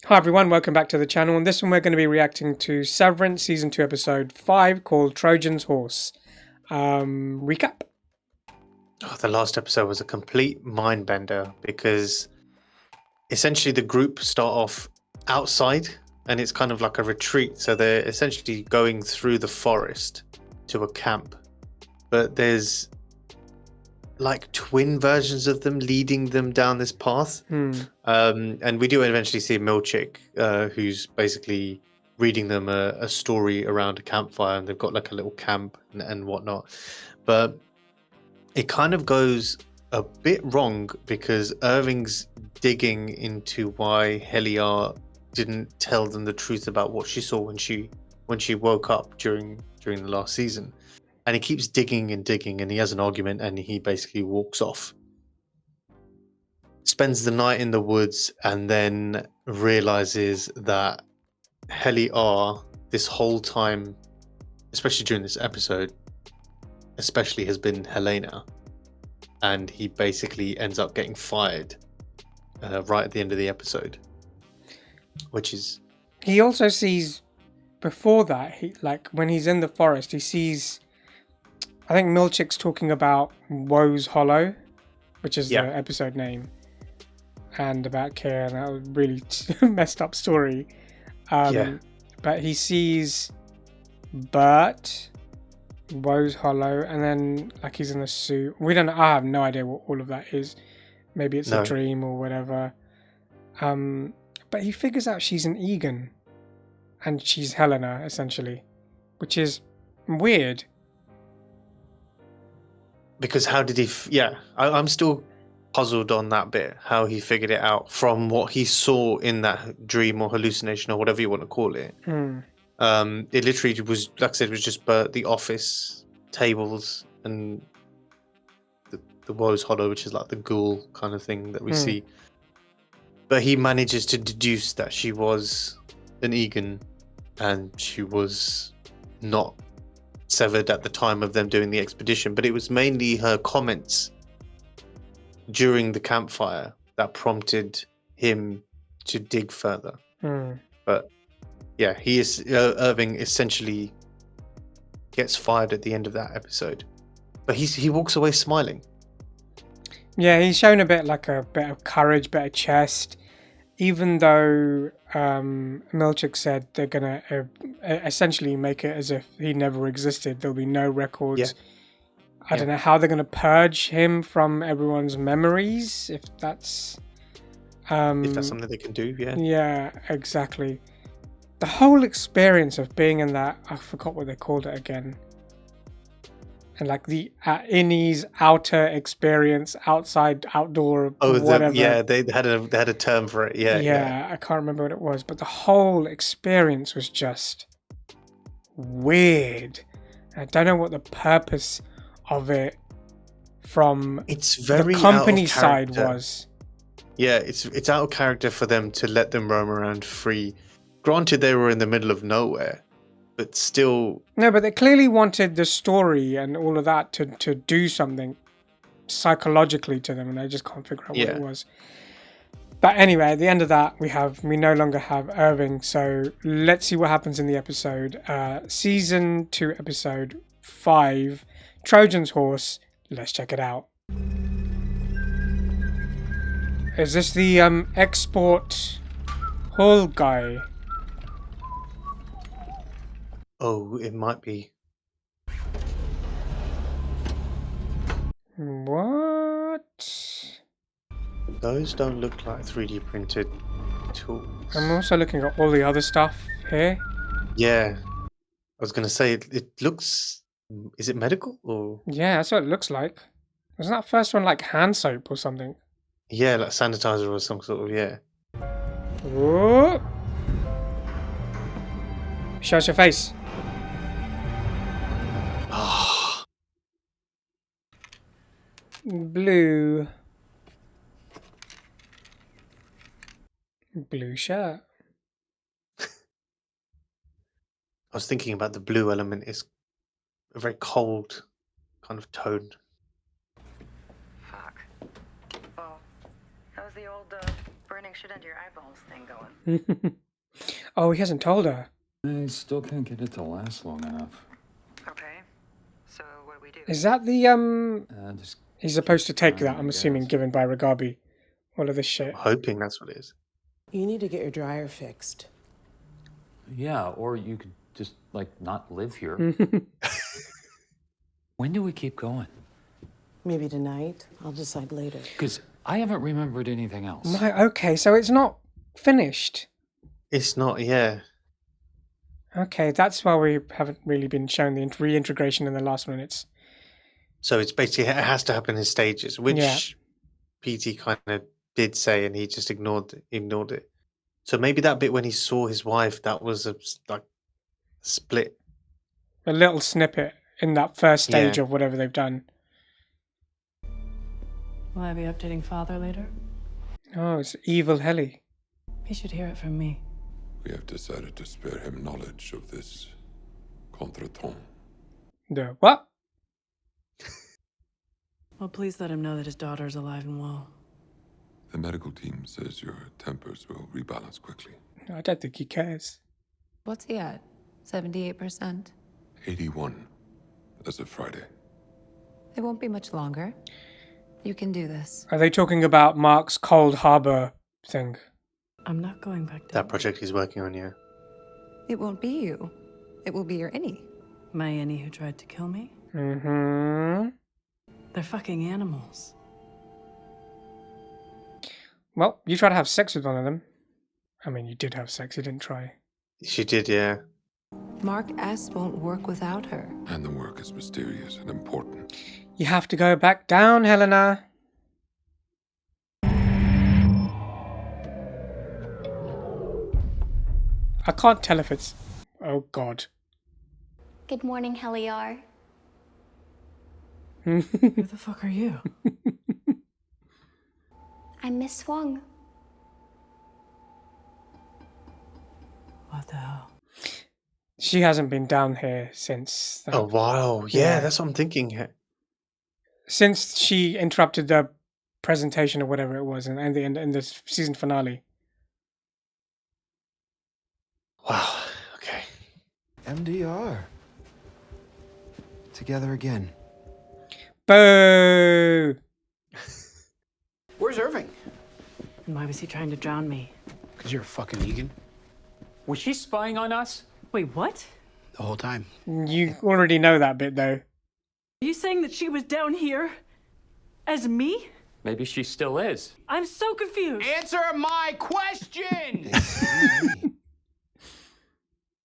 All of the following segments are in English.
Hi everyone, welcome back to the channel. And this one we're going to be reacting to Severance Season 2 Episode 5 called Trojan's Horse. Recap. Oh, the last episode was a complete mind bender because essentially the group start off outside and it's kind of like a retreat. So they're essentially going through the forest to a camp. But there's like twin versions of them leading them down this path. And we do eventually see Milchick, who's basically reading them a story around a campfire, and they've got like a little camp and whatnot. But it kind of goes a bit wrong because Irving's digging into why Heliar didn't tell them the truth about what she saw when she woke up during the last season. And he keeps digging and digging, and he has an argument, and he basically walks off. Spends the night in the woods, and then realizes that Heliar, this whole time, especially during this episode, especially has been Helena. And he basically ends up getting fired right at the end of the episode, which is... He also sees, before that, when he's in the forest, he sees, I think Milchick's talking about Woe's Hollow, which is the episode name, and about Care, and that was a really messed up story. But he sees Bert, Woe's Hollow, and then like he's in a suit. We don't know. I have no idea what all of that is. Maybe it's a dream or whatever. But he figures out she's an Egan, and she's Helena essentially, which is weird. Because how did he? I'm still puzzled on that bit. How he figured it out from what he saw in that dream or hallucination or whatever you want to call it. It literally was, like I said, it was just the office tables and the Woe's Hollow, which is like the ghoul kind of thing that we see. But he manages to deduce that she was an Egan and she was not severed at the time of them doing the expedition. But it was mainly her comments during the campfire that prompted him to dig further. But yeah, he is Irving essentially gets fired at the end of that episode, but he walks away smiling. Yeah, he's shown a bit of courage, bit of chest, even though Milchick said they're gonna essentially make it as if he never existed. There'll be no records. I don't know how they're gonna purge him from everyone's memories, if that's something they can do. Yeah, exactly. The whole experience of being in that, I forgot what they called it again. And like the innie's outer experience, outside, outdoor, whatever. They had a term for it. Yeah, I can't remember what it was, but the whole experience was just weird. I don't know what the purpose of it from the company side was. Yeah, it's out of character for them to let them roam around free. Granted, they were in the middle of nowhere, but still... No, but they clearly wanted the story and all of that to do something psychologically to them, and I just can't figure out what it was. But anyway, at the end of that, we no longer have Irving, so let's see what happens in the episode. Season 2, Episode 5, Trojan's Horse. Let's check it out. Is this the export hall guy? Oh, it might be. What? Those don't look like 3D printed tools. I'm also looking at all the other stuff here. Yeah. I was going to say, it looks... Is it medical or...? Yeah, that's what it looks like. Wasn't that first one like hand soap or something? Yeah, like sanitizer or some sort of, Whoa. Show us your face. Blue shirt. I was thinking about the blue element is a very cold kind of tone. Fuck. Oh, that was the old Burning should end your eyeballs thing going. Oh, he hasn't told her. I still can't get it to last long enough. Okay. So what do we do? Is that the Just he's supposed to take trying, that, I'm I assuming, guess. given by Ragabi. All of this shit. I'm hoping that's what it is. You need to get your dryer fixed. Yeah, or you could just, like, not live here. When do we keep going? Maybe tonight. I'll decide later. Because I haven't remembered anything else. Okay, so it's not finished. It's not, yeah. Okay, that's why we haven't really been shown the reintegration in the last minutes. So it's basically, it has to happen in stages, which Yeah. PT kind of did say, and he just ignored it. So maybe that bit when he saw his wife, that was a like split. A little snippet in that first stage Yeah. of whatever they've done. Will I be updating Father later? Oh, it's evil Helly. He should hear it from me. We have decided to spare him knowledge of this contretemps. The what? Well, please let him know that his daughter is alive and well. The medical team says your tempers will rebalance quickly. I don't think he cares. What's he at? 78%? 81 as of Friday. It won't be much longer. You can do this. Are they talking about Mark's Cold Harbor thing? I'm not going back down. That project he's working on, yeah. It won't be you. It will be your innie. My Annie who tried to kill me? Mm-hmm. They're fucking animals. Well, you tried to have sex with one of them. I mean, you did have sex, you didn't try. She did, yeah. Mark S. won't work without her. And the work is mysterious and important. You have to go back down, Helena. I can't tell if it's... Oh, God. Good morning, Heliar. Who the fuck are you? I'm Miss Swung. What the hell? She hasn't been down here since... Oh, wow. Yeah, Yeah. that's what I'm thinking. Since she interrupted the presentation or whatever it was in the season finale. Wow. Okay. MDR. Together again. Boo! Where's Irving? And why was he trying to drown me? Because you're a fucking Egan. Was she spying on us? Wait, what? The whole time. You already know that bit, though. Are you saying that she was down here? As me? Maybe she still is. I'm so confused. Answer my question!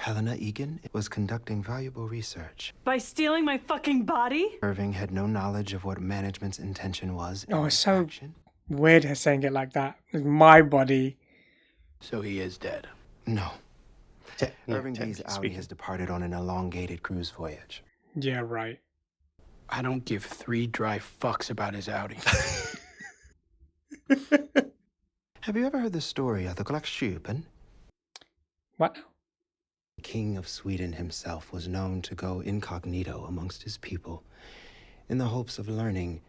Helena Egan was conducting valuable research. By stealing my fucking body? Irving had no knowledge of what management's intention was. in Oh, this it's so action. weird her saying it like that. It's my body. So he is dead. No. Yeah, Irving B's technically Audi speaking. has departed on an elongated cruise voyage. Yeah, right. I don't give 3 dry fucks about his Audi. Have you ever heard the story of the Glaxschupen? What? The King of Sweden himself was known to go incognito amongst his people in the hopes of learning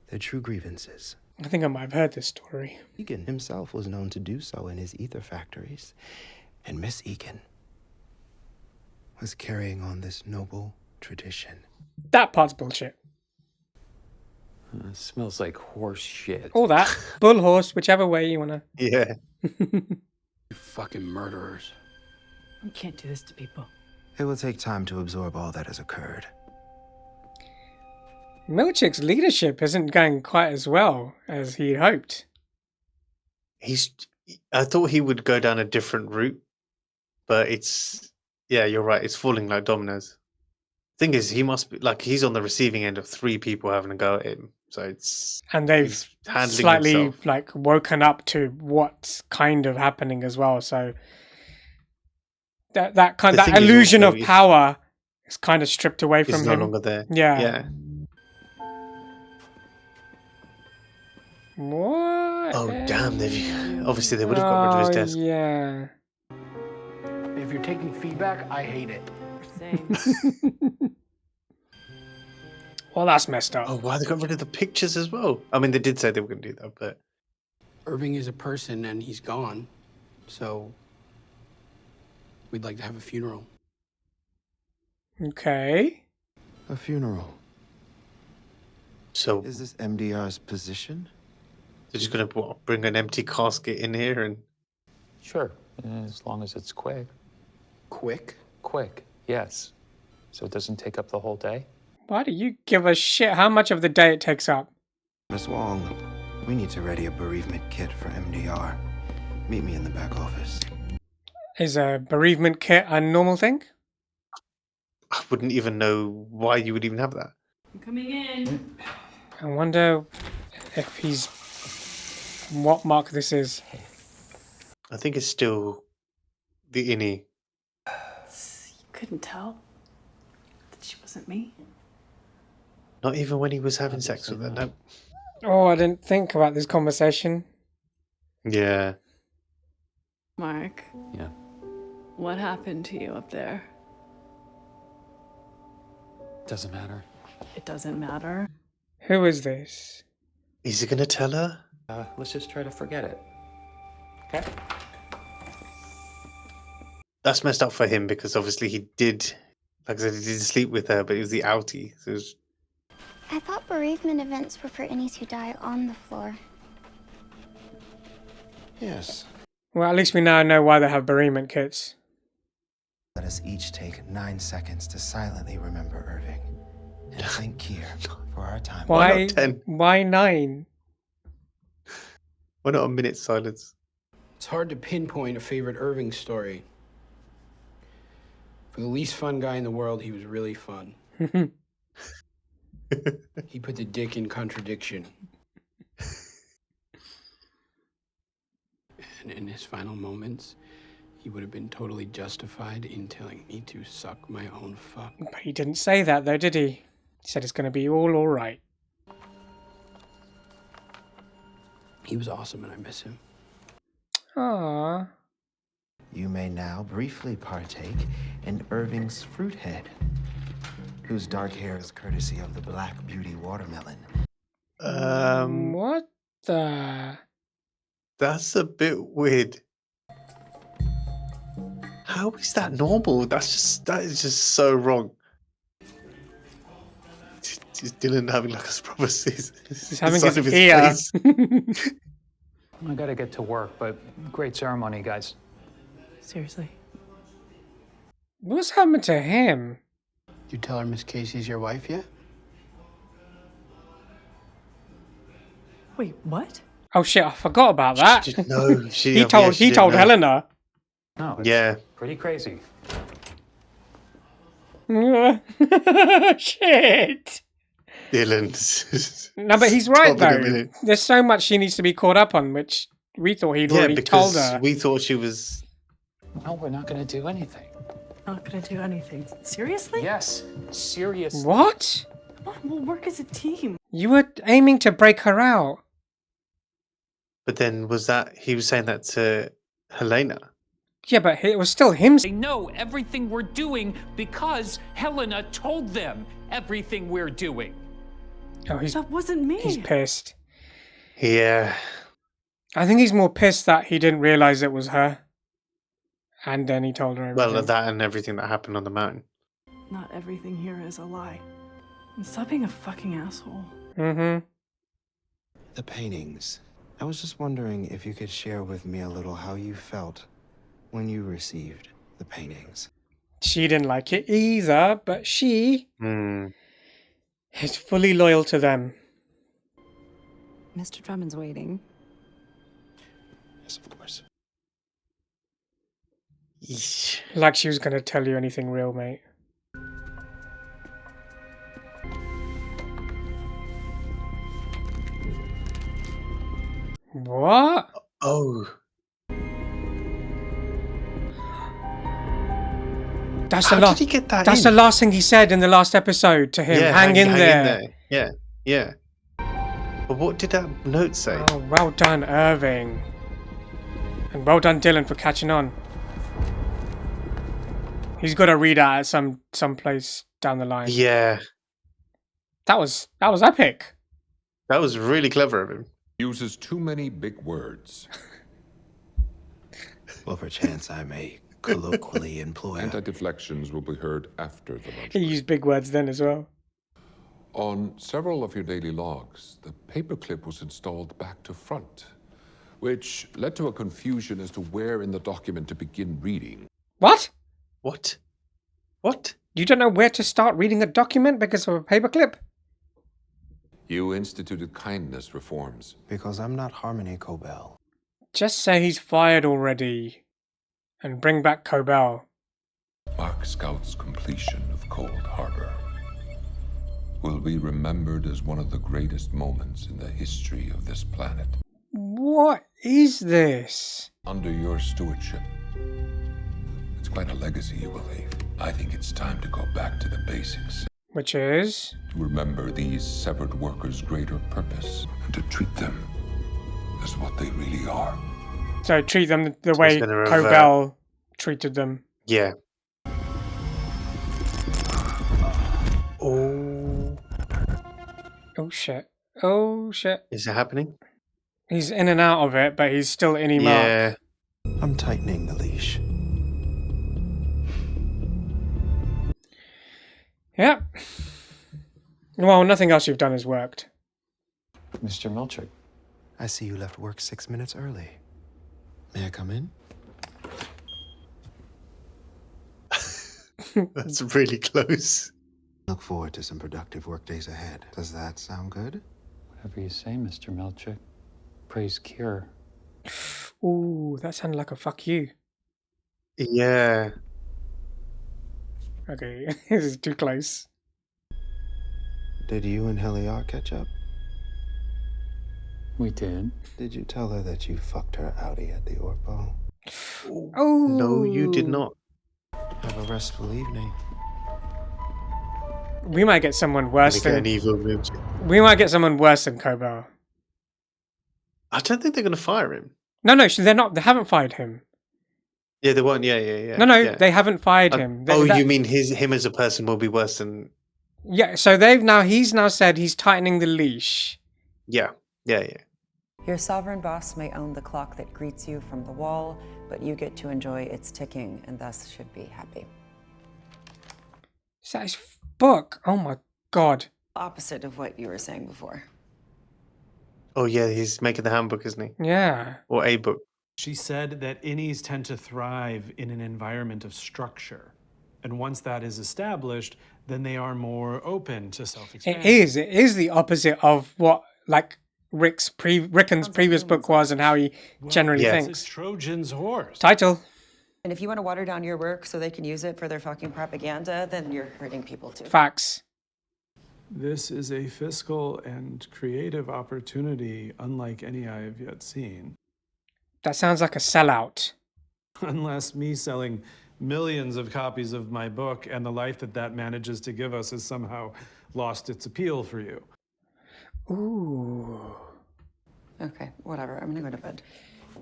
their true grievances. I think I might have heard this story. Egan himself was known to do so in his ether factories, and Miss Egan was carrying on this noble tradition. That part's bullshit. It smells like horse shit. All that. Bull horse, whichever way you want to. Yeah. You fucking murderers. I can't do this to people. It will take time to absorb all that has occurred. Milchick's leadership isn't going quite as well as he hoped. I thought he would go down a different route, but yeah, you're right. It's falling like dominoes. Thing is, he must be like he's on the receiving end of 3 people having a go at him. So And they've he's handling slightly himself. like woken up to what's kind of happening as well. So that The thing is illusion also of power is kind of stripped away It's from no him. longer there. Yeah. Yeah. What? Oh damn! Obviously they would have got rid of his desk. Yeah. If you're taking feedback, I hate it. Same. Well, that's messed up. Oh wow, they got rid of the pictures as well. I mean, they did say they were going to do that, but Irving is a person and he's gone. So we'd like to have a funeral. Okay. A funeral. So Is this MDR's position? they're just gonna bring an empty casket in here and Sure, as long as it's quick. Quick? Quick, yes. So it doesn't take up the whole day? Why do you give a shit how much of the day it takes up? Miss Wong, we need to ready a bereavement kit for MDR. Meet me in the back office. Is a bereavement kit a normal thing? I wouldn't even know why you would even have that. I'm coming in. I wonder if he's... what mark this is. I think it's still the innie. You couldn't tell that she wasn't me. Not even when he was having sex with her. No. Oh, I didn't think about this conversation. Yeah. Mark, Yeah. what happened to you up there? Doesn't matter. It doesn't matter. Who is this? Is he gonna tell her? Let's just try to forget it. Okay? That's messed up for him because obviously he did, like I said, he did sleep with her, but it was the outie. So it was, I thought bereavement events were for innies who die on the floor. Yes. Well, at least we now know why they have bereavement kits. Let us each take 9 seconds to silently remember Irving. And thank Kier for our time. Why Why? not 10? Why 9? Why not a minute's silence? It's hard to pinpoint a favorite Irving story. For the least fun guy in the world, he was really fun. He put the dick in contradiction. And in his final moments, he would have been totally justified in telling me to suck my own fuck. But he didn't say that though, did he? He said it's going to be all right. He was awesome and I miss him. Aww. You may now briefly partake in Irving's fruit head, whose dark hair is courtesy of the Black Beauty watermelon. What the... That's a bit weird. How is that normal? That is just so wrong. Just Dylan having like a proper He's having his ear. I gotta get to work, but great ceremony, guys. Seriously. What's happened to him? Did you tell her Miss Casey's your wife yet? Wait, what? Oh shit, I forgot about that. No, he told Helena. No, it's Yeah. pretty crazy. Shit. Dylan. No, but he's right Stop in a though. minute. There's so much she needs to be caught up on, which we thought he'd Yeah, already told because her. we thought she was. No, we're not gonna do anything. Not gonna do anything. Seriously? Yes, seriously. What? Come on, we'll work as a team. You were aiming to break her out. But then was that he was saying that to Helena? Yeah, but it was still him. They know everything we're doing because Helena told them everything we're doing. Oh, That wasn't me. he's pissed. Yeah. I think he's more pissed that he didn't realize it was her. And then he told her everything. Well, that and everything that happened on the mountain. Not everything here is a lie. And stop being a fucking asshole. Mm-hmm. The paintings. I was just wondering if you could share with me a little how you felt when you received the paintings. She didn't like it either, but she is fully loyal to them. Mr. Drummond's waiting. Yes, of course. Yeesh. Like she was going to tell you anything real, mate. What? Oh. That's How the last. did he get that That's in? the last thing he said in the last episode to him. Yeah, hang in there. Yeah, yeah. But what did that note say? Oh, well done, Irving. And well done, Dylan, for catching on. He's got to read out at some place down the line. Yeah. That was epic. That was really clever of him. Uses too many big words. Well, perchance I may colloquially employ. Anti-deflections will be heard after the lunch He break. used big words then as well. On several of your daily logs, the paperclip was installed back to front, which led to a confusion as to where in the document to begin reading. What? What? What? You don't know where to start reading a document because of a paperclip? You instituted kindness reforms. Because I'm not Harmony Cobell. Just say he's fired already. And bring back Cobell. Mark Scout's completion of Cold Harbor will be remembered as one of the greatest moments in the history of this planet. What is this? Under your stewardship, it's quite a legacy you will leave. I think it's time to go back to the basics. Which is? To remember these severed workers' greater purpose and to treat them as what they really are. So treat them the way gonna Cobell treated them. Yeah. Oh. Oh shit. Oh shit. Is it happening? He's in and out of it, but he's still in Mark. Yeah. I'm tightening the leash. Yeah. Well, nothing else you've done has worked. Mr. Milchick. I see you left work 6 minutes early. May I come in? That's really close. Look forward to some productive work days ahead. Does that sound good? Whatever you say, Mr. Milchick. Praise cure. Ooh, that sounded like a fuck you. Yeah. Okay, this is too close. Did you and Heliar catch up? We did. Did you tell her that you fucked her outie at the Orpo? Oh. No, you did not. Have a restful evening. We might get someone worse Gonna get than... an evil move. We might get someone worse than Cobell. I don't think they're going to fire him. No, they're not. They haven't fired him. Yeah, they won't. Yeah. No, yeah. they haven't fired him. You mean him as a person will be worse than... Yeah, so he's now said he's tightening the leash. Yeah. Your sovereign boss may own the clock that greets you from the wall, but you get to enjoy its ticking and thus should be happy. Is that his book? Oh my god. Opposite of what you were saying before. Oh yeah, he's making the handbook, isn't he? Yeah. Or a book. She said that innies tend to thrive in an environment of structure. And once that is established, then they are more open to self-expansion. It is the opposite of what, like, Rickon's previous book was and how he generally thinks. It's Trojan's horse. Title. And if you want to water down your work so they can use it for their fucking propaganda, then you're hurting people too. Facts. This is a fiscal and creative opportunity unlike any I have yet seen. That sounds like a sellout. Unless me selling millions of copies of my book and the life that manages to give us has somehow lost its appeal for you. Ooh. Okay, whatever. I'm gonna go to bed.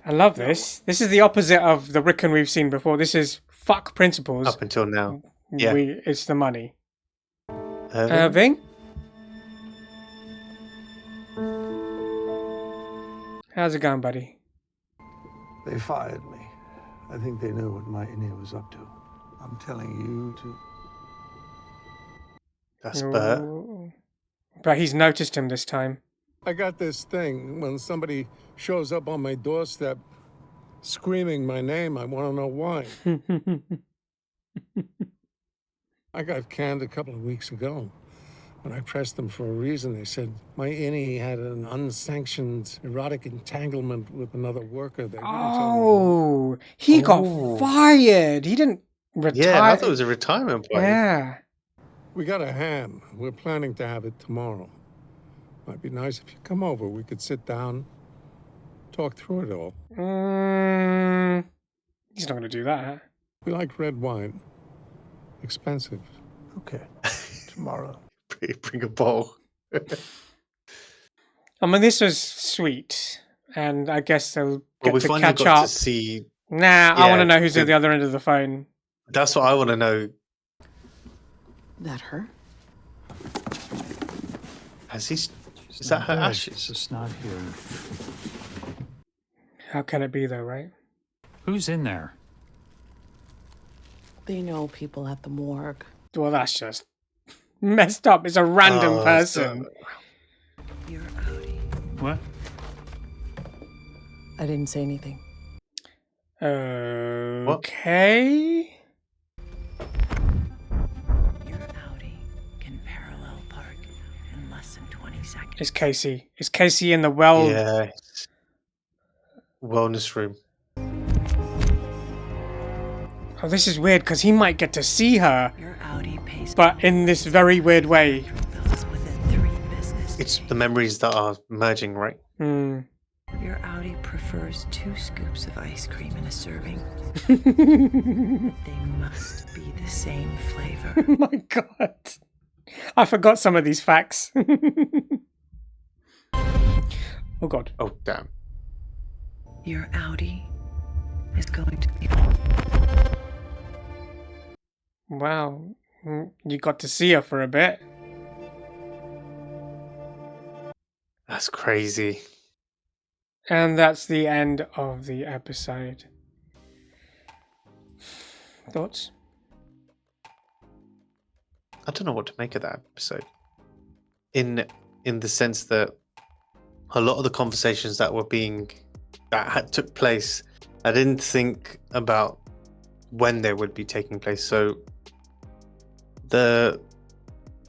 I love this. This is the opposite of the Rickon we've seen before. This is fuck principles. Up until now. Yeah. It's the money. Irving? How's it going, buddy? They fired me. I think they knew what my innie was up to. I'm telling you to... That's Bert. But he's noticed him this time. I got this thing when somebody shows up on my doorstep screaming my name. I want to know why. I got canned a couple of weeks ago. When I pressed them for a reason, they said my innie had an unsanctioned erotic entanglement with another worker. They He got fired. He didn't retire. Yeah, I thought it was a retirement party. Yeah. We got a ham. We're planning to have it tomorrow. Might be nice if you come over. We could sit down, talk through it all. He's not going to do that. We like red wine. Expensive. Okay. Tomorrow. Bring a bowl. I mean, this was sweet. And I guess they'll get to finally catch got up. to see... I want to know who's at the other end of the phone. That's what I want to know. That her? Has he Is that her Dead. ashes? It's just not here. How can it be though, right? Who's in there? They know people at the morgue. Well, that's just messed up. It's a random person. You're outie. What? I didn't say anything. Okay. Your outie can parallel park in less than 20 seconds. It's Casey. It's Casey in the well. Yeah. Wellness room. Oh, this is weird because he might get to see her, Your outie pays but in this very weird way. bills within 3 business It's the memories that are merging, right? Hmm. Your outie prefers 2 scoops of ice cream in a serving. They must be the same flavor. Oh my god. I forgot some of these facts. Oh god. Oh, damn. Your outie is going to be... Wow. You got to see her for a bit. That's crazy. And that's the end of the episode. Thoughts? I don't know what to make of that episode. In the sense that a lot of the conversations that took place, I didn't think about when they would be taking place. So the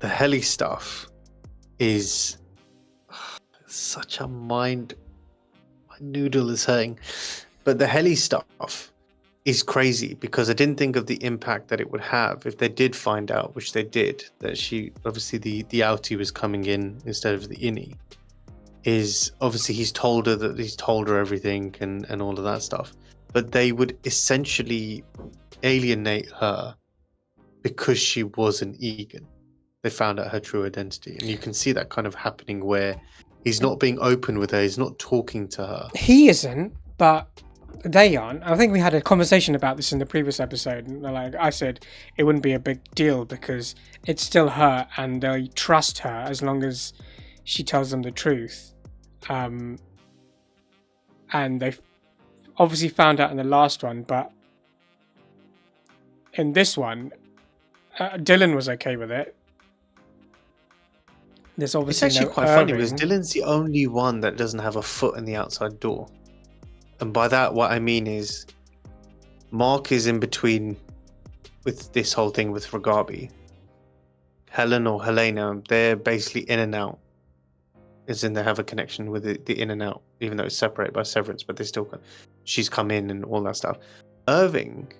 heli stuff is such a my noodle is hurting. But the heli stuff is crazy because I didn't think of the impact that it would have if they did find out, which they did, that she obviously the outie was coming in instead of the innie. Is obviously he's told her everything and all of that stuff. But they would essentially alienate her because she was an Egan. They found out her true identity. And you can see that kind of happening where he's not being open with her, he's not talking to her. He isn't, but they aren't. I think we had a conversation about this in the previous episode. Like I said, it wouldn't be a big deal because it's still her and they trust her as long as she tells them the truth. And they obviously found out in the last one, but in this one, Dylan was okay with it. There's obviously It's actually no quite funny because Irving. Dylan's the only one that doesn't have a foot in the outside door. And by that, what I mean is Mark is in between with this whole thing with Ragabi. Helen or Helena, they're basically in and out. As in they have a connection with the in and out, even though it's separated by Severance, but they still she's come in and all that stuff. Irving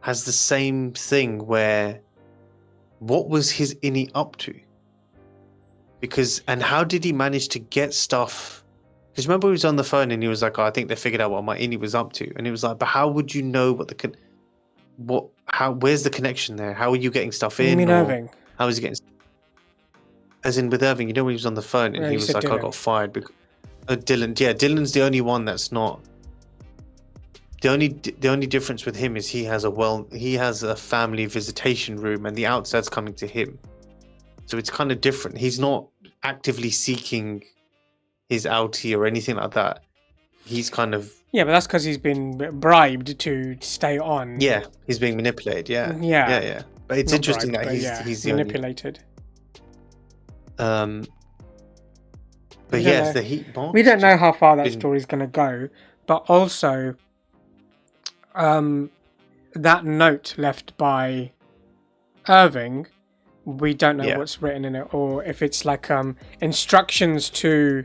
has the same thing where what was his innie up to? And how did he manage to get stuff? Because remember he was on the phone and he was like, I think they figured out what my innie was up to. And he was like, but how would you know where's the connection there? How are you getting stuff in? You mean Irving? How is he getting? As in with Irving, when he was on the phone and he was like, Dylan. I got fired because Dylan. Yeah, Dylan's the only one that's not. The only difference with him is he has a family visitation room and the outside's coming to him. So it's kind of different. He's not actively seeking his outie or anything like that. He's kind of... Yeah, but that's because he's been bribed to stay on. Yeah, he's being manipulated, yeah. But it's Not interesting bribed, that he's the manipulated. But yes, the heat bomb. We don't know how far that story's going to go, but also that note left by Irving, we don't know what's written in it, or if it's like instructions to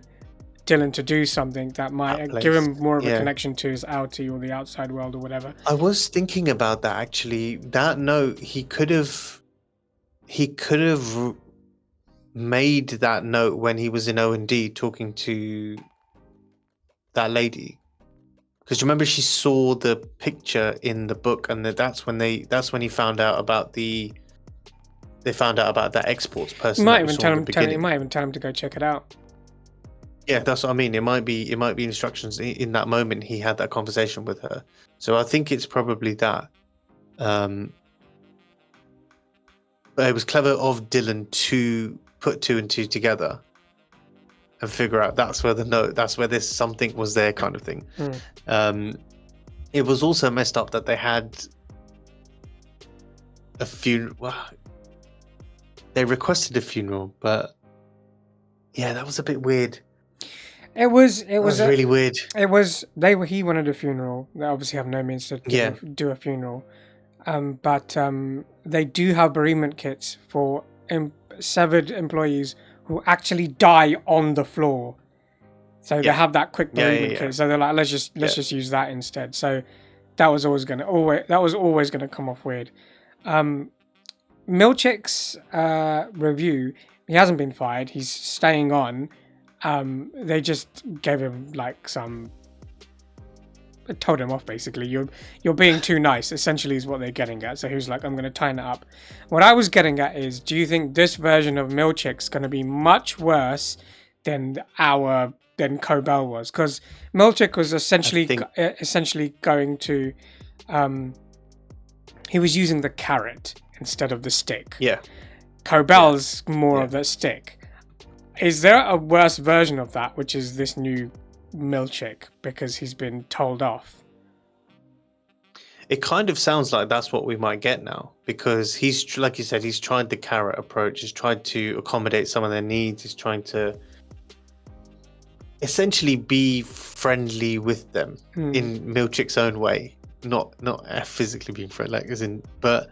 Dylan to do something that might give him more of a connection to his outie or the outside world or whatever. I was thinking about that actually. That note, he could have made that note when he was in O&D talking to that lady. Because remember, she saw the picture in the book, and that's when he found out about they found out about that exports person. Might even tell him to go check it out. Yeah, that's what I mean. It might be instructions in that moment. He had that conversation with her, so I think it's probably that. But it was clever of Dylan to put 2 and 2 together and figure out that's where the note, that's where this something was there kind of thing. It was also messed up that they had a funeral. Well, they requested a funeral, but yeah, that was a bit weird. It was really weird. He wanted a funeral. They obviously have no means to do a funeral. But they do have bereavement kits for severed employees who actually die on the floor. So they have that quick bereavement kit. So they're like, let's just use that instead. So that was always gonna come off weird. Milchick's review, he hasn't been fired. He's staying on. They just gave him like told him off basically. You're being too nice, essentially, is what they're getting at. So he was like, I'm going to tighten it up. What I was getting at is, do you think this version of Milchick's going to be much worse than Cobell was? Because Milchick was essentially going to he was using the carrot instead of the stick. Yeah. Cobell's more of the stick. Is there a worse version of that, which is this new Milchick, because he's been told off? It kind of sounds like that's what we might get now, because he's, like you said, he's tried the carrot approach. He's tried to accommodate some of their needs. He's trying to essentially be friendly with them in Milchick's own way, not physically being friendly, like as in, but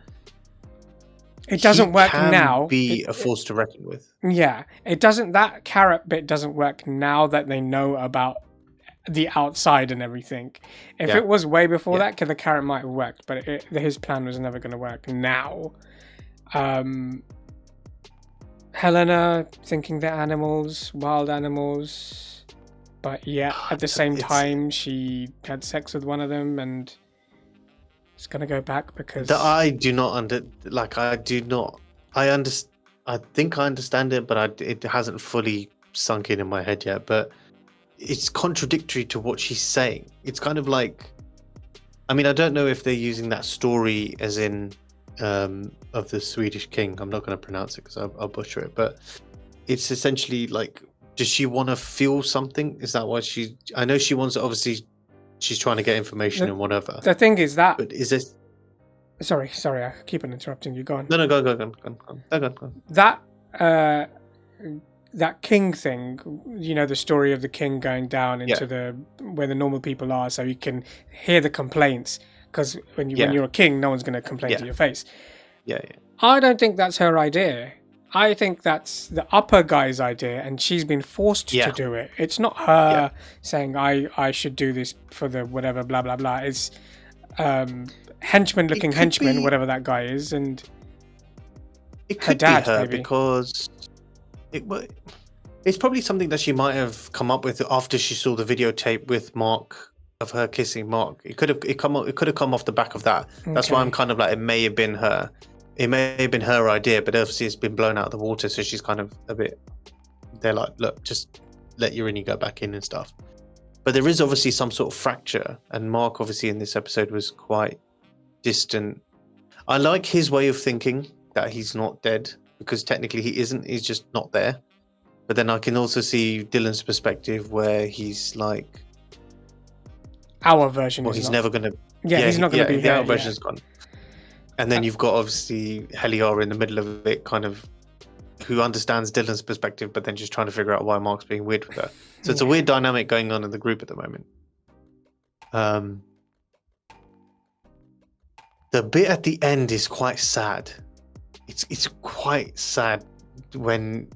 it doesn't work now. Be a force to reckon with. Yeah, it doesn't. That carrot bit doesn't work now that they know about the outside and everything. If it was way before that, the carrot might have worked, but his plan was never going to work now. Helena thinking they're animals, wild animals, but at the same time she had sex with one of them and it's going to go back because I think I understand it, but it hasn't fully sunk in my head yet. But it's contradictory to what she's saying. It's kind of like, I mean, I don't know if they're using that story as in of the Swedish king. I'm not going to pronounce it because I'll butcher it. But it's essentially like, does she want to feel something? Is that why I know she wants to, obviously she's trying to get information and whatever. The thing is that... But is this... Sorry, I keep on interrupting you. Go on. No, go on. That king thing, you know, the story of the king going down into where the normal people are, so you can hear the complaints. Because when you're a king, no one's going to complain to your face. Yeah. I don't think that's her idea. I think that's the upper guy's idea, and she's been forced to do it. It's not her saying, I should do this for the whatever, blah, blah, blah. It's henchman, whatever that guy is, and it could her dad, be her maybe. Because it's probably something that she might have come up with after she saw the videotape with Mark of her kissing Mark. It could have come off the back of that. That's why I'm kind of like, it may have been her. It may have been her idea, but obviously it's been blown out of the water, so she's kind of a bit... They're like, look, just let Urini go back in and stuff. But there is obviously some sort of fracture, and Mark obviously in this episode was quite distant. I like his way of thinking, that he's not dead, because technically he isn't, he's just not there. But then I can also see Dylan's perspective where he's like... Our version well, is he's not. never going to... he's not going to be the here. Our version's gone. And then you've got obviously Heliara in the middle of it, kind of, who understands Dylan's perspective, but then just trying to figure out why Mark's being weird with her. So it's a weird dynamic going on in the group at the moment. The bit at the end is quite sad. It's quite sad when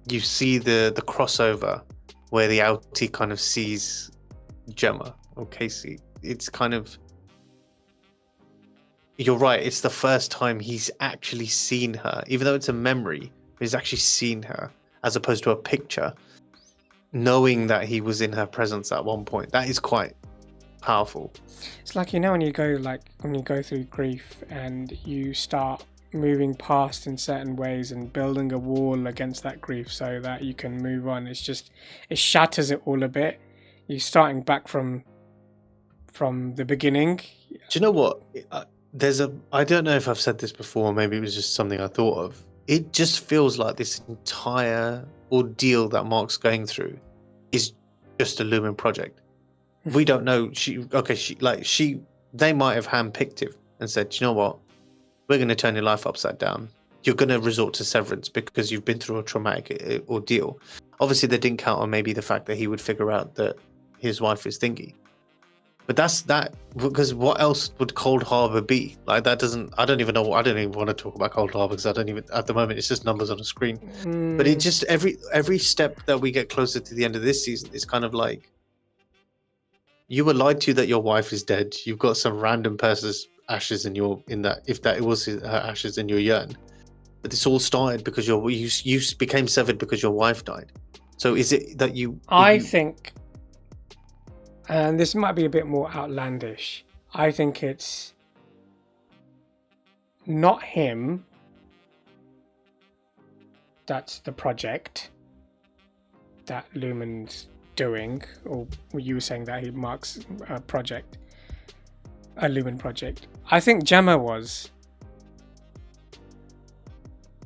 you see the crossover where the outie kind of sees Gemma or Casey. It's kind of... You're right, it's the first time he's actually seen her, even though it's a memory, he's actually seen her, as opposed to a picture, knowing that he was in her presence at one point. That is quite powerful. It's like, you know, when you go through grief and you start moving past in certain ways and building a wall against that grief so that you can move on. It's just, it shatters it all a bit. You're starting back from the beginning. Do you know what? I don't know if I've said this before, maybe it was just something I thought of. it just feels like this entire ordeal that Mark's going through is just a Lumen project. We don't know. They might have handpicked him and said, you know what? We're going to turn your life upside down. You're going to resort to severance because you've been through a traumatic ordeal. Obviously, they didn't count on maybe the fact that he would figure out that his wife is thingy. But that's that, because what else would Cold Harbor be? Like, that doesn't, I don't even know. I don't even want to talk about Cold Harbor because I don't even, at the moment, it's just numbers on a screen. But it just, every step that we get closer to the end of this season is kind of like, you were lied to that your wife is dead. You've got some random person's ashes if that was her ashes in your urn. But this all started because you became severed because your wife died. So is it that you... I think, and this might be a bit more outlandish, I think it's not him that's the project that Lumen's doing, or you were saying that he marks a project, a Lumen project. I think Gemma was.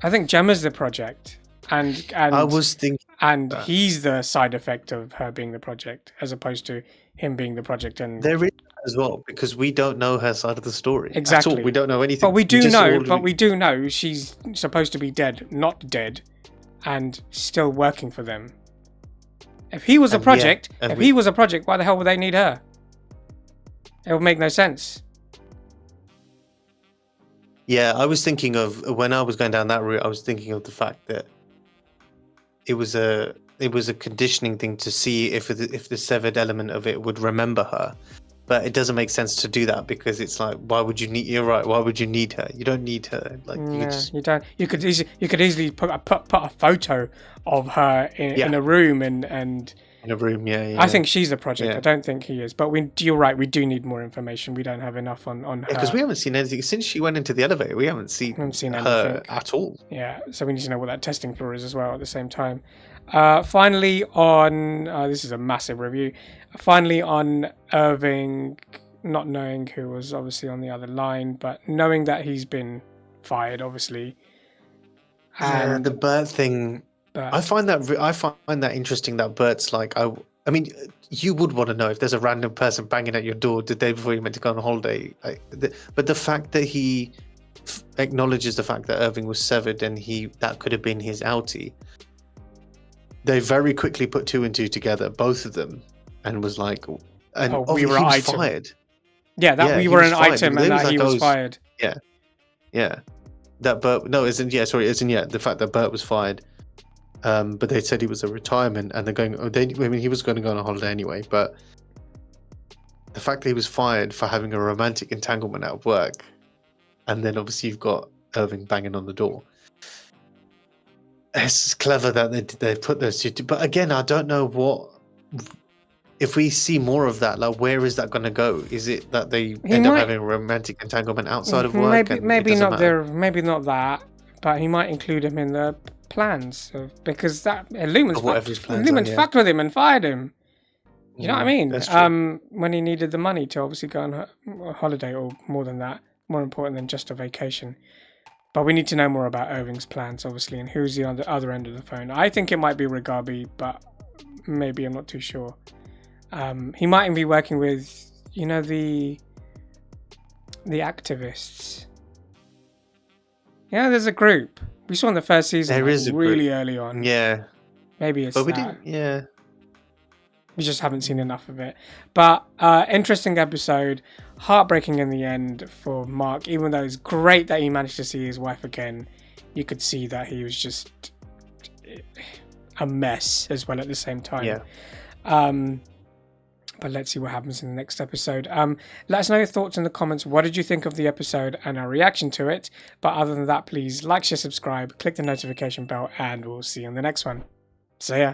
I think Gemma's the project, and I was thinking, and he's the side effect of her being the project, as opposed to him being the project. And there is as well, because we don't know her side of the story. Exactly, at all. We don't know anything. But we do know. But we do know she's supposed to be dead, not dead, and still working for them. If he was a project, he was a project, why the hell would they need her? It would make no sense. Yeah, I was thinking of, when I was going down that route, I was thinking of the fact that it was a conditioning thing to see if the severed element of it would remember her. But it doesn't make sense to do that, because it's like, why would you need? You're right. Why would you need her? You don't need her. Like, you don't. You could easily put a photo of her in a room and in a room. Yeah. I think she's the project. Yeah. I don't think he is. But you're right. We do need more information. We don't have enough on her. Because we haven't seen anything since she went into the elevator. We haven't seen her anything at all. Yeah. So we need to know what that testing floor is as well at the same time. Finally, on this is a massive review. Finally, on Irving not knowing who was obviously on the other line, but knowing that he's been fired, obviously. And the Bert thing, I find that interesting. That Bert's like, I mean, you would want to know if there's a random person banging at your door the day before you're meant to go on holiday. But the fact that he acknowledges the fact that Irving was severed and that could have been his outie. They very quickly put two and two together, both of them, and was like, and we were he was fired. Yeah, we were an item and that he was fired. Yeah. That Bert, no, isn't yet. The fact that Bert was fired, but they said he was a retirement, and they're going. I mean, he was going to go on a holiday anyway, but the fact that he was fired for having a romantic entanglement at work, and then obviously you've got Irving banging on the door. It's clever that they put those two. But again, I don't know if we see more of that. Like, where is that going to go? Is it that they end up having a romantic entanglement outside of work? Maybe not there. Maybe not that. But he might include him in the plans because that Lumen's fucked with him and fired him. You know what I mean? That's true. When he needed the money to obviously go on a holiday, or more than that, more important than just a vacation. But we need to know more about Irving's plans, obviously, and who's on the other end of the phone. I think it might be Regabi, but maybe I'm not too sure. He might even be working with, the activists. Yeah, there's a group. We saw in the first season. There is a really group. Early on. Yeah. Maybe it's but we that. didn't. Yeah. We just haven't seen enough of it. But interesting episode. Heartbreaking in the end for Mark. Even though it's great that he managed to see his wife again, you could see that he was just a mess as well at the same time. Yeah. But let's see what happens in the next episode. Let us know your thoughts in the comments. What did you think of the episode and our reaction to it? But other than that, please like, share, subscribe, click the notification bell, and we'll see you in the next one. See ya.